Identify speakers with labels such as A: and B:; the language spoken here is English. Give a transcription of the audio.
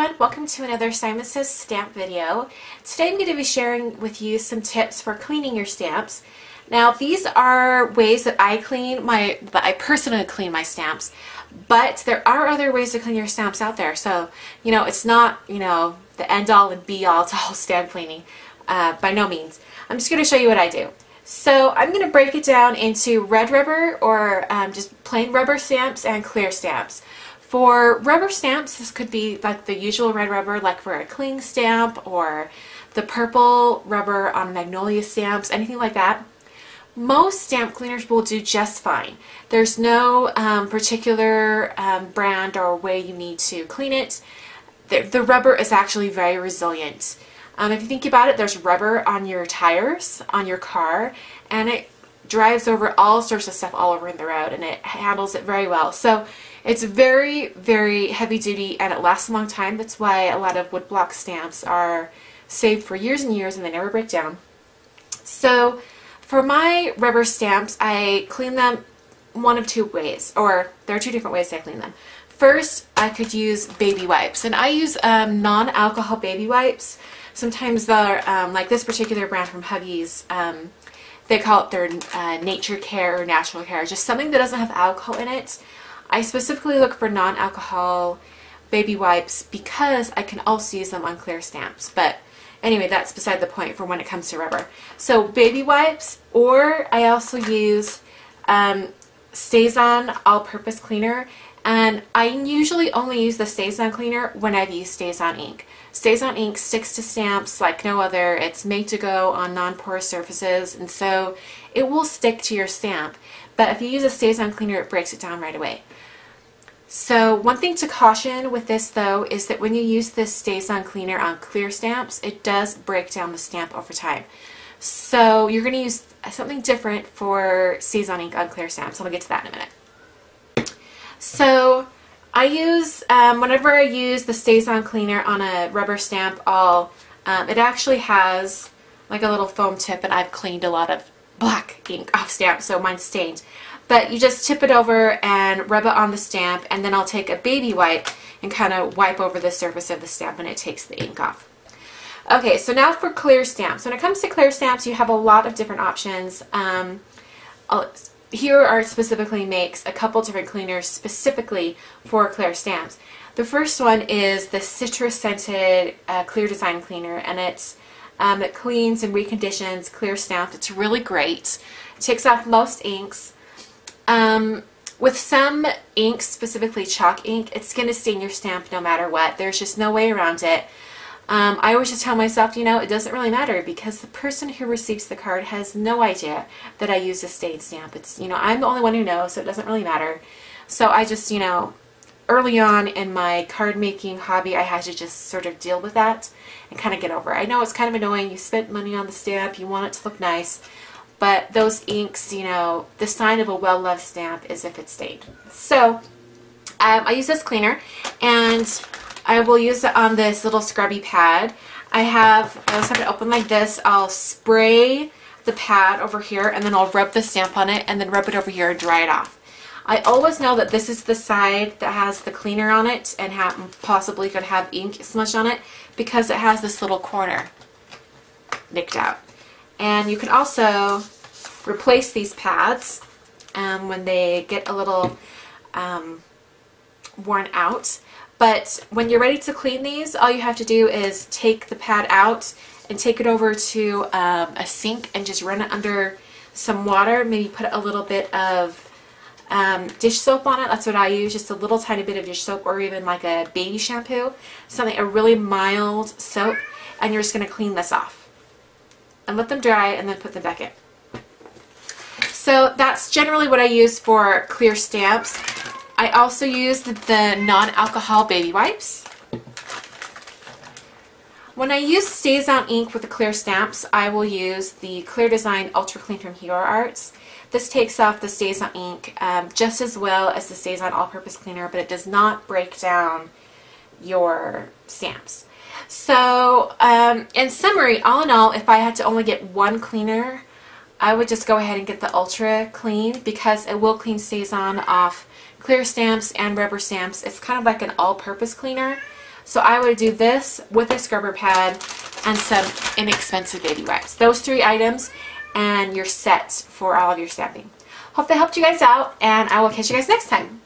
A: everyone, welcome to another Simon Says Stamp video. Today I'm going to be sharing with you some tips for cleaning your stamps. Now these are ways that I personally clean my stamps, but there are other ways to clean your stamps out there. So, it's not, the end all and be all to all stamp cleaning, by no means. I'm just going to show you what I do. So I'm going to break it down into red rubber or just plain rubber stamps and clear stamps. For rubber stamps, this could be like the usual red rubber, like for a cling stamp, or the purple rubber on magnolia stamps, anything like that. Most stamp cleaners will do just fine. There's no particular brand or way you need to clean it. The rubber is actually very resilient. If you think about it, there's rubber on your tires, on your car, and it drives over all sorts of stuff all over the road, and it handles it very well. So it's very, very heavy duty, and it lasts a long time. That's why a lot of woodblock stamps are saved for years and years and they never break down. So for my rubber stamps, I clean them one of two ways, or there are two different ways I clean them. First, I could use baby wipes, and I use non-alcohol baby wipes. Sometimes they're like this particular brand from Huggies, they call it their Nature Care or Natural Care, just something that doesn't have alcohol in it. I specifically look for non-alcohol baby wipes because I can also use them on clear stamps. But anyway, that's beside the point for when it comes to rubber. So baby wipes, or I also use StazOn all-purpose cleaner, and I usually only use the StazOn cleaner when I've used StazOn ink. StazOn ink sticks to stamps like no other. It's made to go on non-porous surfaces, and so it will stick to your stamp. But if you use a StazOn cleaner, it breaks it down right away. So one thing to caution with this though is that when you use this StazOn cleaner on clear stamps, it does break down the stamp over time. So you're going to use something different for StazOn ink on clear stamps. I'll get to that in a minute. So I use, whenever I use the StazOn cleaner on a rubber stamp, it actually has like a little foam tip, and I've cleaned a lot of black ink off stamps, so mine's stained. But you just tip it over and rub it on the stamp, and then I'll take a baby wipe and kind of wipe over the surface of the stamp, and it takes the ink off. Okay, so now for clear stamps. When it comes to clear stamps, you have a lot of different options. Here Art specifically makes a couple different cleaners specifically for clear stamps. The first one is the citrus scented clear design cleaner, and it cleans and reconditions clear stamps. It's really great. It takes off most inks. With some inks, specifically chalk ink, it's going to stain your stamp no matter what. There's just no way around it. I always just tell myself, it doesn't really matter, because the person who receives the card has no idea that I use a stained stamp. It's, I'm the only one who knows, so it doesn't really matter. So I just, early on in my card making hobby, I had to just sort of deal with that and kind of get over it. I know it's kind of annoying. You spent money on the stamp, you want it to look nice, but those inks, the sign of a well-loved stamp is if it's stained. So I use this cleaner, and I will use it on this little scrubby pad. I also have it open like this. I'll spray the pad over here, and then I'll rub the stamp on it, and then rub it over here and dry it off. I always know that this is the side that has the cleaner on it and possibly could have ink smudged on it, because it has this little corner nicked out. And you can also replace these pads when they get a little worn out. But when you're ready to clean these, all you have to do is take the pad out and take it over to a sink and just run it under some water. Maybe put a little bit of dish soap on it. That's what I use, just a little tiny bit of dish soap, or even like a baby shampoo, a really mild soap, and you're just going to clean this off and let them dry, and then put them back in. So that's generally what I use for clear stamps. I also use the non-alcohol baby wipes. When I use StazOn ink with the clear stamps, I will use the Clear Design Ultra Clean from Hero Arts. This takes off the StazOn ink just as well as the StazOn all-purpose cleaner, but it does not break down your stamps. So in summary, all in all, if I had to only get one cleaner, I would just go ahead and get the Ultra Clean, because it will clean StazOn off clear stamps and rubber stamps. It's kind of like an all-purpose cleaner. So I would do this with a scrubber pad and some inexpensive baby wipes. Those 3 items and you're set for all of your stamping. Hope that helped you guys out, and I will catch you guys next time.